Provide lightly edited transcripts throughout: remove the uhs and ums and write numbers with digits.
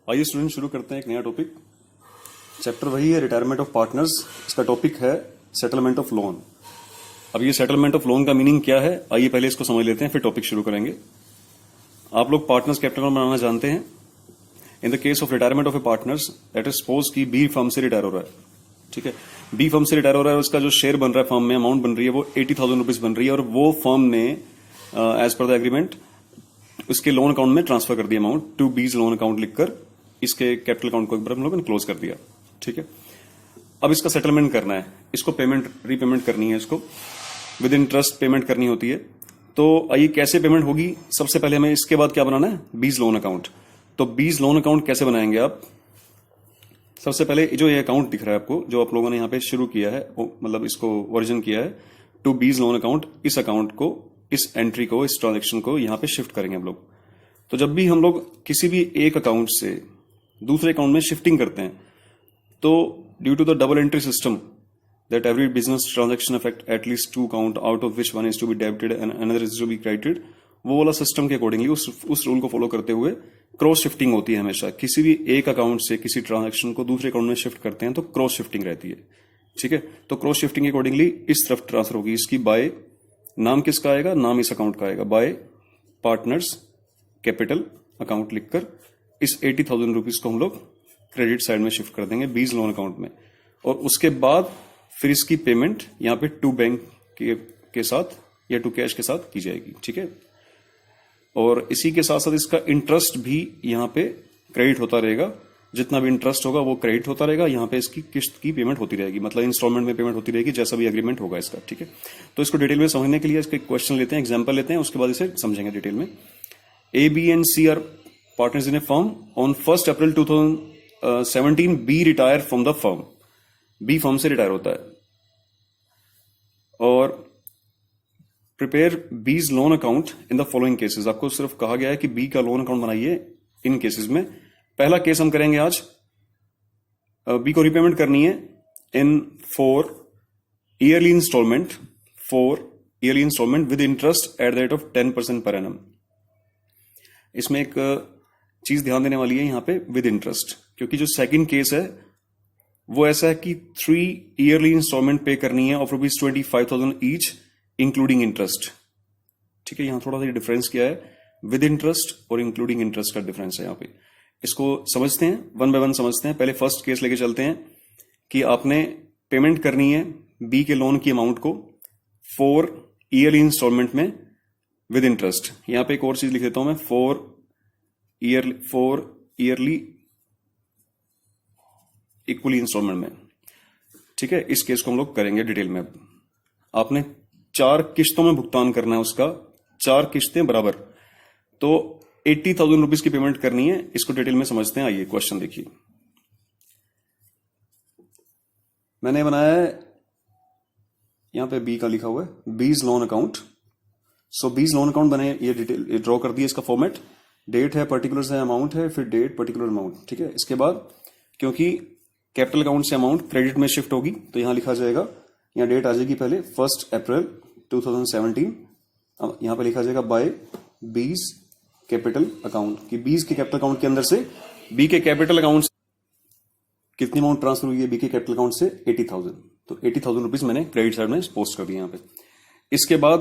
आइए स्टूडेंट शुरू करते हैं एक नया टॉपिक। चैप्टर वही है रिटायरमेंट ऑफ पार्टनर्स। इसका टॉपिक है सेटलमेंट ऑफ लोन। अब ये सेटलमेंट ऑफ लोन का मीनिंग क्या है, आइए पहले इसको समझ लेते हैं, फिर टॉपिक शुरू करेंगे। आप लोग पार्टनर्स कैपिटल बनाना जानते हैं। In the case of retirement of A partners, that is suppose कि बी फर्म से रिटायर हो रहा है, ठीक है। बी फर्म से रिटायर हो रहा है, उसका जो शेयर बन रहा है फर्म में, अमाउंट बन रही है वो 80,000 रुपीज बन रही है, और वो फर्म ने एज पर द एग्रीमेंट उसके लोन अकाउंट में ट्रांसफर कर दिया अमाउंट टू बीज लोन अकाउंट लिखकर इसके कैपिटल अकाउंट को एक बार हम लोगों ने क्लोज कर दिया, ठीक है। अब इसका सेटलमेंट करना है, इसको पेमेंट रीपेमेंट करनी है, इसको विद इंटरेस्ट पेमेंट करनी होती है। तो आइए कैसे पेमेंट होगी। सबसे पहले हमें इसके बाद क्या बनाना है, बीज लोन अकाउंट। तो बीज लोन अकाउंट कैसे बनाएंगे आप। सबसे पहले जो ये अकाउंट दिख रहा है आपको, जो आप लोगों ने यहाँ पे शुरू किया है, मतलब इसको वर्जन किया है टू बीज लोन अकाउंट, इस अकाउंट को, इस एंट्री को, इस ट्रांजेक्शन को यहाँ पे शिफ्ट करेंगे हम लोग। तो जब भी हम लोग किसी भी एक अकाउंट से दूसरे अकाउंट में शिफ्टिंग करते हैं, तो due to the double entry system that every business transaction affect at least two account out of which one is to be debited and another is to be credited, वो वाला system के accordingly उस rule को follow करते हुए cross shifting होती है हमेशा। किसी भी एक अकाउंट से किसी ट्रांजैक्शन को दूसरे अकाउंट में शिफ्ट करते हैं तो क्रॉस शिफ्टिंग रहती है, ठीक है। तो क्रॉस शिफ्टिंग के अकॉर्डिंगली इस तरफ ट्रांसफर होगी इसकी बाय, नाम किसका आएगा, नाम इस अकाउंट का आएगा, बाय पार्टनर्स कैपिटल अकाउंट लिखकर इस 80,000 रुपीज को हम लोग क्रेडिट साइड में शिफ्ट कर देंगे बीज लोन अकाउंट में। और उसके बाद फिर इसकी पेमेंट यहाँ पे टू बैंक के साथ या टू कैश के साथ की जाएगी, ठीक है। और इसी के साथ साथ इसका इंटरेस्ट भी यहाँ पे क्रेडिट होता रहेगा, जितना भी इंटरेस्ट होगा वो क्रेडिट होता रहेगा। यहाँ पे इसकी किस्त की पेमेंट होती रहेगी, मतलब इंस्टॉलमेंट में पेमेंट होती रहेगी, जैसा भी एग्रीमेंट होगा इसका, ठीक है। तो इसको डिटेल में समझने के लिए इसके क्वेश्चन लेते हैं, एग्जाम्पल लेते हैं, उसके बाद इसे समझेंगे डिटेल में। A B and C are partners in a firm on 1 April 2017 B retire from the firm. B firm से रिटायर होता है और prepare B's loan account in the following cases. आपको सिर्फ कहा गया है कि बी का लोन अकाउंट बनाइए इन केसेस में। पहला केस हम करेंगे आज, बी को रिपेमेंट करनी है in 4 yearly instalment, 4 yearly instalment with interest at the rate of 10% per annum. इसमें एक चीज ध्यान देने वाली है यहाँ पे, विद इंटरेस्ट, क्योंकि जो सेकंड केस है वो ऐसा है कि 3 ईयरली इंस्टॉलमेंट पे करनी है ऑफ ₹25,000 ईच इंक्लूडिंग इंटरेस्ट, ठीक है। यहां थोड़ा सा डिफरेंस क्या है, विद इंटरेस्ट और इंक्लूडिंग इंटरेस्ट का डिफरेंस है यहाँ पे। इसको समझते हैं, वन बाय वन समझते हैं। पहले फर्स्ट केस लेके चलते हैं कि आपने पेमेंट करनी है बी के लोन की अमाउंट को 4 ईयरली इंस्टॉलमेंट में विद इंटरेस्ट। यहां पे एक और चीज लिख देता हूं मैं, 4 ईयरली इक्वली इंस्टॉलमेंट में, ठीक है। इस केस को हम लोग करेंगे डिटेल में। आपने 4 किश्तों में भुगतान करना है उसका, 4 किश्तें बराबर, तो 80,000 रुपीज की पेमेंट करनी है। इसको डिटेल में समझते हैं, आइए क्वेश्चन देखिए। मैंने बनाया है यहां पे बी का लिखा हुआ है बीज लोन अकाउंट। सो बीज लोन अकाउंट बने, ये डिटेल ड्रॉ कर दिया। इसका फॉर्मेट, डेट है, पर्टिकुलर है, अमाउंट है, फिर डेट, पर्टिकुलर अमाउंट, ठीक है। इसके बाद क्योंकि कैपिटल अकाउंट से अमाउंट क्रेडिट में शिफ्ट होगी तो यहां लिखा जाएगा, यहां डेट आ जाएगी पहले 1 अप्रैल 2017। यहां पे लिखा जाएगा बाय बीज कैपिटल अकाउंट, कि बीज के कैपिटल अकाउंट के अंदर से बी के कैपिटल अकाउंट से कितनी अमाउंट ट्रांसफर हुई है, बी के कैपिटल अकाउंट से 80,000। तो 80,000 रुपीज मैंने क्रेडिट साइड में पोस्ट कर दिया यहां पे। इसके बाद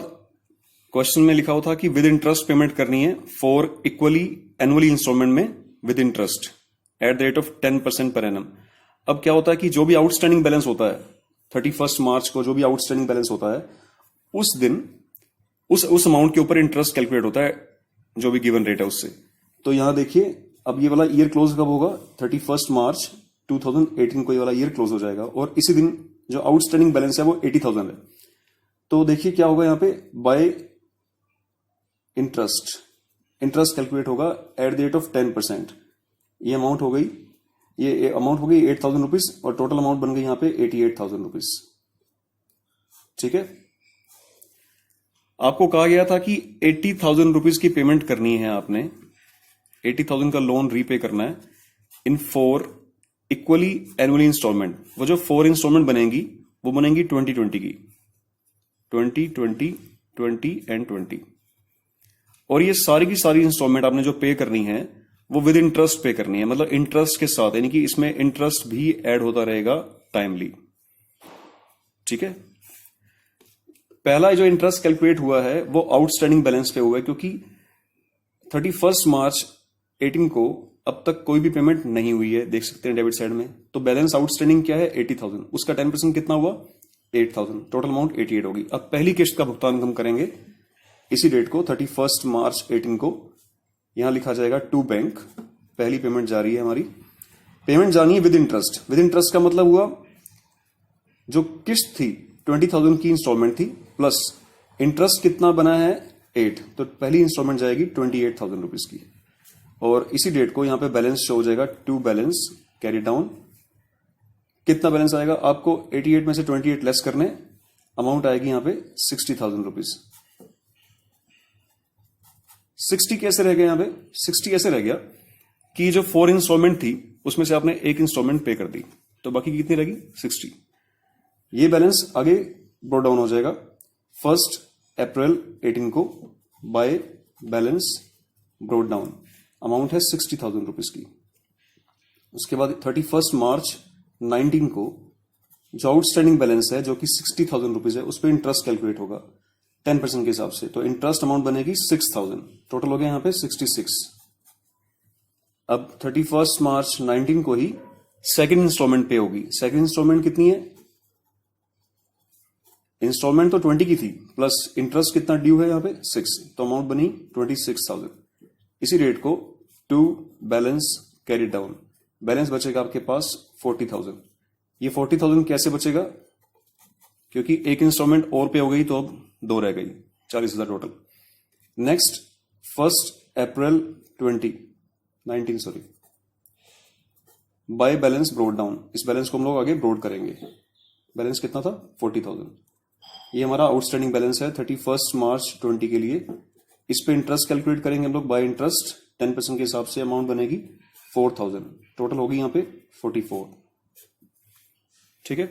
क्वेश्चन में लिखा हुआ था कि विद इंटरेस्ट पेमेंट करनी है 4 इक्वली एनुअली इंस्टॉलमेंट में with interest at the rate of 10% per annum. अब क्या होता है कि जो भी आउटस्टैंडिंग बैलेंस होता है 31 मार्च को, जो भी आउटस्टैंडिंग बैलेंस होता है उस दिन उस अमाउंट के ऊपर इंटरेस्ट कैलकुलेट होता है, जो भी गिवन रेट है उससे। तो यहां देखिए, अब ये वाला ईयर क्लोज कब होगा, 31 मार्च 2018 को ये वाला ईयर क्लोज हो जाएगा, और इसी दिन जो आउटस्टैंडिंग बैलेंस है वो 80,000 है। तो देखिए क्या होगा यहाँ पे, बाय इंटरेस्ट कैलकुलेट होगा एट द रेट ऑफ 10%। ये अमाउंट हो गई, ये अमाउंट हो गई 8,000 रुपीज, और टोटल अमाउंट बन गई यहां पे 88,000 रुपीज, ठीक है। आपको कहा गया था कि 80,000 रुपीज की पेमेंट करनी है आपने, 80,000 का लोन रीपे करना है इन 4 इक्वली एनुअली इंस्टॉलमेंट। वो जो 4 इंस्टॉलमेंट बनेंगी वो बनेंगी 2020 की, 20, 20 एंड 20। और ये सारी की सारी इंस्टॉलमेंट आपने जो पे करनी है वो विद इंटरेस्ट पे करनी है, मतलब इंटरेस्ट के साथ, यानी कि इसमें इंटरेस्ट भी ऐड होता रहेगा टाइमली। ठीक है, पहला जो इंटरेस्ट कैलकुलेट हुआ है वो आउटस्टैंडिंग बैलेंस पे हुआ है, क्योंकि 31 मार्च 18 को अब तक कोई भी पेमेंट नहीं हुई है, देख सकते हैं डेबिट साइड में। तो बैलेंस आउटस्टैंडिंग क्या है, 80,000, उसका 10% कितना हुआ, 8,000, टोटल अमाउंट 88 होगी। अब पहली किस्त का भुगतान हम करेंगे इसी डेट को, 31 मार्च 18 को। यहां लिखा जाएगा टू बैंक, पहली पेमेंट जा रही है हमारी। पेमेंट जानी है विद इंटरेस्ट। विद इंटरेस्ट का मतलब हुआ जो किस्त थी 20,000 की इंस्टॉलमेंट थी, प्लस इंटरेस्ट कितना बना है 8, तो पहली इंस्टॉलमेंट जाएगी 28,000 रुपीज की। और इसी डेट को यहां पे बैलेंस शो हो जाएगा, टू बैलेंस कैरी डाउन। कितना बैलेंस आएगा, आपको 88 में से 28 लेस करने, अमाउंट आएगी यहां पे 60,000 रुपीज। 60 कैसे रह गया यहां पे, 60 ऐसे रह गया कि जो 4 इंस्टॉलमेंट थी उसमें से आपने एक इंस्टॉलमेंट पे कर दी, तो बाकी कितनी रहेगी 60। ये बैलेंस आगे ब्रॉट डाउन हो जाएगा 1 अप्रैल 18 को by balance brought down, amount है 60,000 रुपीज की। उसके बाद 31 मार्च 19 को जो आउटस्टैंडिंग बैलेंस है जो कि 60,000 रुपीज है, उस पर इंटरेस्ट कैलकुलेट होगा 10% के हिसाब से, तो इंटरेस्ट अमाउंट बनेगी 6,000, टोटल हो गया यहां पे 66। अब 31 मार्च 19 को ही सेकंड इंस्टॉलमेंट पे होगी। सेकंड इंस्टॉलमेंट कितनी है, इंस्टॉलमेंट तो 20 की थी, प्लस इंटरेस्ट कितना ड्यू है यहां पे 6, तो अमाउंट बनी 26,000। इसी रेट को to balance carry down, balance बचेगा आपके पास 40,000। ये 40,000 कैसे बचेगा, क्योंकि एक इंस्टॉलमेंट और पे हो गई तो अब 2 रह गई, 40,000 टोटल। नेक्स्ट 1 अप्रैल 19 बाय बैलेंस ब्रॉट डाउन, इस बैलेंस को हम लोग आगे ब्रॉट करेंगे। बैलेंस कितना था 40,000, ये हमारा आउटस्टैंडिंग बैलेंस है 31 मार्च 20 के लिए। इस पे इंटरेस्ट कैलकुलेट करेंगे हम लोग बाय इंटरेस्ट 10% के हिसाब से, अमाउंट बनेगी 4,000, टोटल होगी यहां पे 44। ठीक है,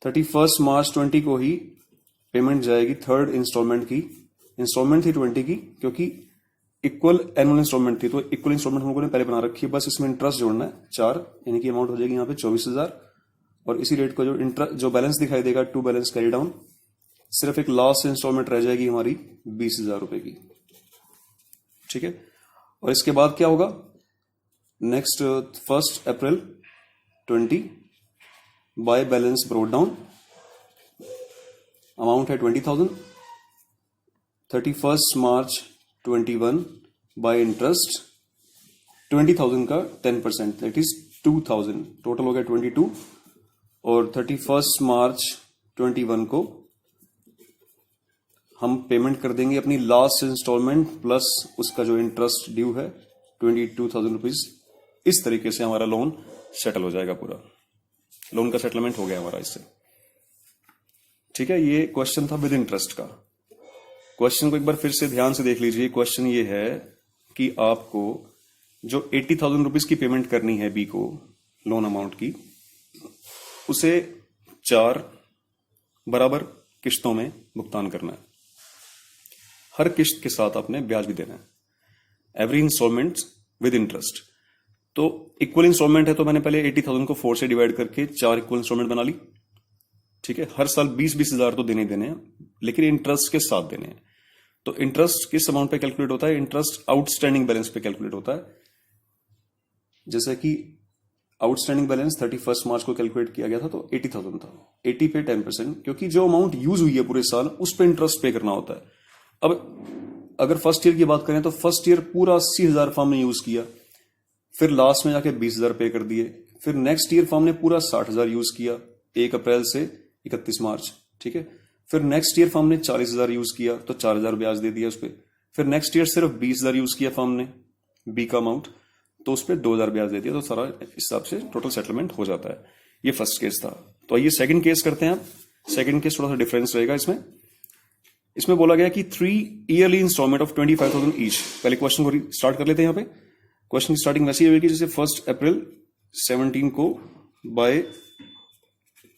31 मार्च 20 को ही पेमेंट जाएगी थर्ड इंस्टॉलमेंट की। इंस्टॉलमेंट थी 20 की, क्योंकि इक्वल एनुअल इंस्टॉलमेंट थी, तो इक्वल इंस्टॉलमेंट हम लोगों ने पहले बना रखी है, बस इसमें इंटरेस्ट जोड़ना है 4, यानी कि अमाउंट हो जाएगी यहाँ पे 24,000। और इसी रेट को जो बैलेंस दिखाई देगा टू बैलेंस कैरी डाउन, सिर्फ एक लास्ट इंस्टॉलमेंट रह जाएगी हमारी 20,000 रुपए की। ठीक है, और इसके बाद क्या होगा, नेक्स्ट 1 अप्रैल 20 bye balance brought down, amount है 20,000। 31 मार्च 21 बाय इंटरेस्ट 20,000 का 10%, दैट इज 2,000, टोटल हो गया 22। और 31 मार्च 21 को हम पेमेंट कर देंगे अपनी लास्ट इंस्टॉलमेंट प्लस उसका जो इंटरेस्ट ड्यू है 22,000 रुपीज। इस तरीके से हमारा लोन सेटल हो जाएगा, पूरा लोन का सेटलमेंट हो गया हमारा इससे। ठीक है, ये क्वेश्चन था विद इंटरेस्ट का। क्वेश्चन को एक बार फिर से ध्यान से देख लीजिए। क्वेश्चन ये है कि आपको जो 80,000 रुपीज की पेमेंट करनी है बी को, लोन अमाउंट की, उसे 4 बराबर किश्तों में भुगतान करना है। हर किश्त के साथ आपने ब्याज भी देना है। Every instalment with interest. तो इक्वल इंस्टॉलमेंट है, तो मैंने पहले 80,000 को 4 से डिवाइड करके 4 इक्वल इंस्टॉलमेंट बना ली। ठीक है, हर साल 20-20 हजार तो देने हैं, लेकिन इंटरेस्ट के साथ देने हैं। तो इंटरेस्ट किस अमाउंट पे कैलकुलेट होता है, इंटरेस्ट आउटस्टैंडिंग बैलेंस पे कैलकुलेट होता है। जैसे कि आउटस्टैंडिंग बैलेंस 31 मार्च को कैलकुलेट किया गया था, तो 80,000 था, 80 पे 10%, क्योंकि जो अमाउंट यूज हुई है पूरे साल उस पे इंटरेस्ट पे करना होता है। अब अगर फर्स्ट ईयर की बात करें तो फर्स्ट ईयर पूरा 80,000 फर्म ने यूज किया, फिर लास्ट में जाके 20,000 पे कर दिए, फिर नेक्स्ट ईयर फर्म ने पूरा 60,000 यूज किया 1 अप्रैल से 31 मार्च। ठीक है, फिर नेक्स्ट ईयर फर्म ने 40,000 यूज किया, तो 4,000 ब्याज दे दिया उस पर। फिर नेक्स्ट ईयर सिर्फ 20,000 यूज किया फर्म ने बी का अमाउंट, तो उस पर 2,000 ब्याज दे दिया, तो सारा इस हिसाब से टोटल सेटलमेंट हो जाता है। ये फर्स्ट केस था। तो आइए सेकंड केस करते हैं। आप सेकंड केस थोड़ा सा डिफरेंस रहेगा इसमें। इसमें बोला गया कि 3 ईयरली इंस्टॉलमेंट ऑफ 25,000 ईच। पहले क्वेश्चन को स्टार्ट कर लेते हैं। यहाँ पे क्वेश्चन की स्टार्टिंग वैसी होगी जैसे 1 अप्रैल 17 को बाय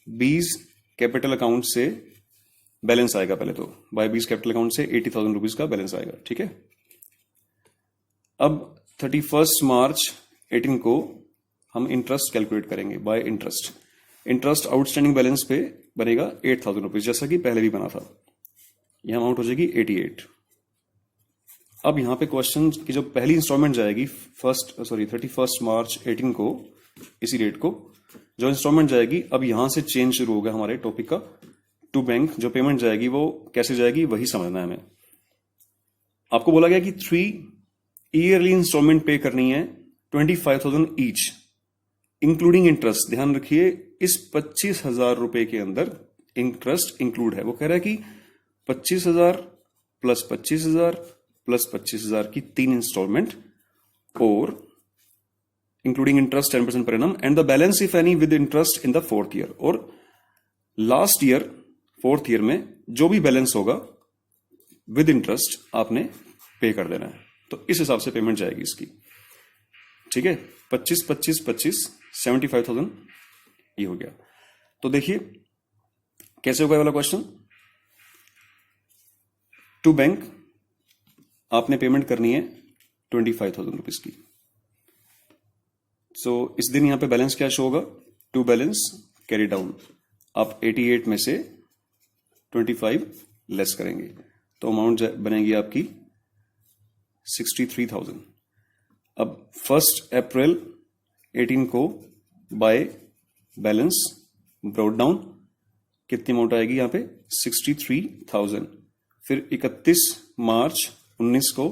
बीज कैपिटल अकाउंट से बैलेंस आएगा। पहले तो बाय बीज कैपिटल अकाउंट से 80,000 रुपीज का बैलेंस आएगा। ठीक है, अब 31 मार्च 18 को हम इंटरेस्ट कैलकुलेट करेंगे bye interest. Interest outstanding balance पे बनेगा 8,000 रुपीज, जैसा कि पहले भी बना था। यह अमाउंट हो जाएगी 88। अब यहां पे क्वेश्चन की जो पहली इंस्टॉलमेंट जाएगी 31 मार्च 18 को, इसी डेट को जो इंस्टॉलमेंट जाएगी, अब यहां से चेंज शुरू होगा हमारे टॉपिक का। टू बैंक जो पेमेंट जाएगी वो कैसे जाएगी वही समझना है हमें। आपको बोला गया कि 3 ईयरली इंस्टॉलमेंट पे करनी है 25,000 ईच इंक्लूडिंग इंटरेस्ट। ध्यान रखिए इस 25,000 रुपए के अंदर इंटरेस्ट इंक्लूड है। वो कह रहा है कि 25,000 प्लस 25,000 प्लस 25,000 की 3 इंस्टॉलमेंट और including interest 10% per annum and the balance if any with interest in the 4th year. और लास्ट ईयर 4th ईयर में जो भी बैलेंस होगा विद इंटरेस्ट आपने पे कर देना है। तो इस हिसाब से पेमेंट जाएगी इसकी। ठीक है, 25 25 25 75,000 ये हो गया। तो देखिए कैसे होगा वाला क्वेश्चन। टू बैंक आपने पेमेंट करनी है 25,000 रुपीज की। सो इस दिन यहां पे बैलेंस क्या शो होगा, टू बैलेंस कैरी डाउन। आप 88 में से 25 लेस करेंगे तो अमाउंट बनेगी आपकी 63,000। अब 1 अप्रैल 18 को बाय बैलेंस ब्रॉट डाउन कितनी अमाउंट आएगी यहां पे 63,000। फिर 31 मार्च 19 को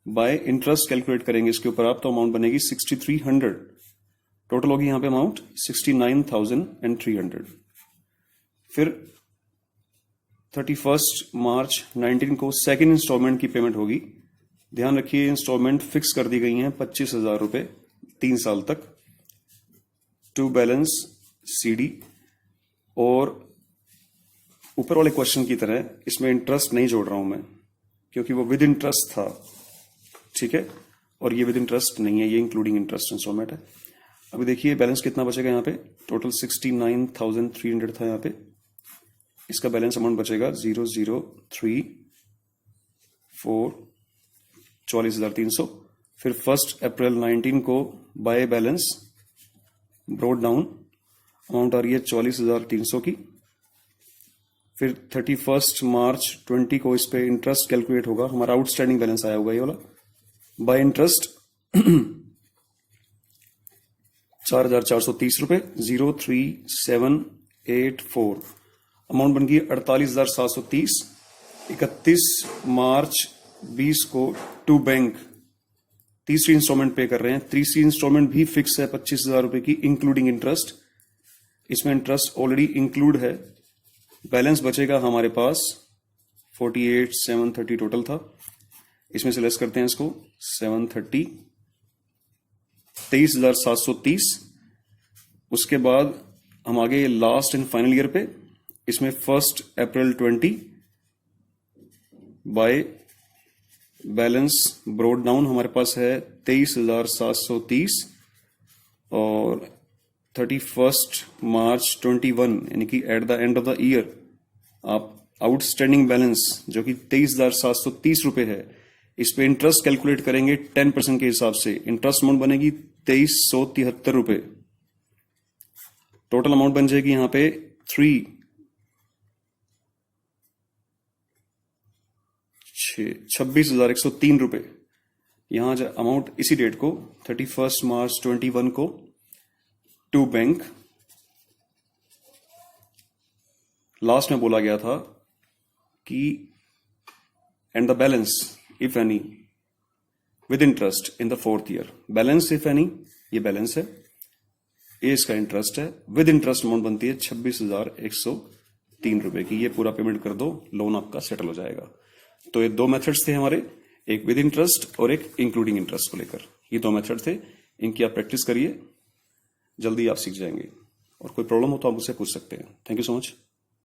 बाय इंटरेस्ट कैलकुलेट करेंगे इसके ऊपर आप, तो अमाउंट बनेगी 6300। टोटल होगी यहां पे अमाउंट 69,300। फिर 31 मार्च 19 को सेकेंड इंस्टॉलमेंट की पेमेंट होगी। ध्यान रखिए इंस्टॉलमेंट फिक्स कर दी गई हैं 25,000 रुपए 3 साल तक। To balance CD. और ऊपर वाले क्वेश्चन की तरह इसमें इंटरेस्ट नहीं जोड़ रहा हूं मैं क्योंकि वो विद इंटरेस्ट था। ठीक है, और ये विद इंटरेस्ट नहीं है, ये इंक्लूडिंग इंटरेस्ट इंस्टॉलमेंट है। अभी देखिए बैलेंस कितना बचेगा यहाँ पे, टोटल 69,300 था यहाँ पे। इसका बैलेंस अमाउंट बचेगा 003 4 44,300। फिर 1 अप्रैल 19 को by balance brought down amount आ रही है 44,300 की। फिर 31 मार्च 20 को इस पे इंटरेस्ट कैलकुलेट होगा, हमारा आउटस्टैंडिंग बैलेंस आया होगा ये वाला। बाय इंटरेस्ट 4,430 रुपए 03784। अमाउंट बन गई 48,730। 31 मार्च 20 को टू बैंक तीसरी इंस्टॉलमेंट पे कर रहे हैं। तीसरी इंस्टॉलमेंट भी फिक्स है 25,000 रुपए की इंक्लूडिंग इंटरेस्ट। इसमें इंटरेस्ट ऑलरेडी इंक्लूड है। बैलेंस बचेगा हमारे पास 48,730 टोटल था। इसमें से लेस करते हैं इसको 730 23,730। उसके बाद हम आगे लास्ट एंड फाइनल ईयर पे, इसमें 1 अप्रैल 20 बाय बैलेंस ब्रॉट डाउन हमारे पास है 23,730। और 31 मार्च 21 यानी कि at the end of the year आप आउटस्टैंडिंग बैलेंस जो कि 23,730 रुपए है, इस पे इंटरेस्ट कैलकुलेट करेंगे 10% के हिसाब से। इंटरेस्ट अमाउंट बनेगी 2373 रुपए। टोटल अमाउंट बन जाएगी यहां पे 26,103 रुपए। यहां अमाउंट इसी डेट को 31 मार्च 21 को टू बैंक, लास्ट में बोला गया था कि and the balance if any with interest in the 4th year. Balance if any ये बैलेंस है, ये इसका इंटरेस्ट है। विद इंटरेस्ट अमाउंट बनती है 26,103 रुपए की। ये पूरा पेमेंट कर दो, लोन आपका सेटल हो जाएगा। तो ये 2 मेथड्स थे हमारे, एक विद इंटरेस्ट और एक इंक्लूडिंग इंटरेस्ट को लेकर। ये 2 मेथड थे, इनकी आप प्रैक्टिस करिए, जल्दी आप सीख जाएंगे। और कोई प्रॉब्लम हो तो आप मुझसे पूछ सकते हैं। Thank you so much.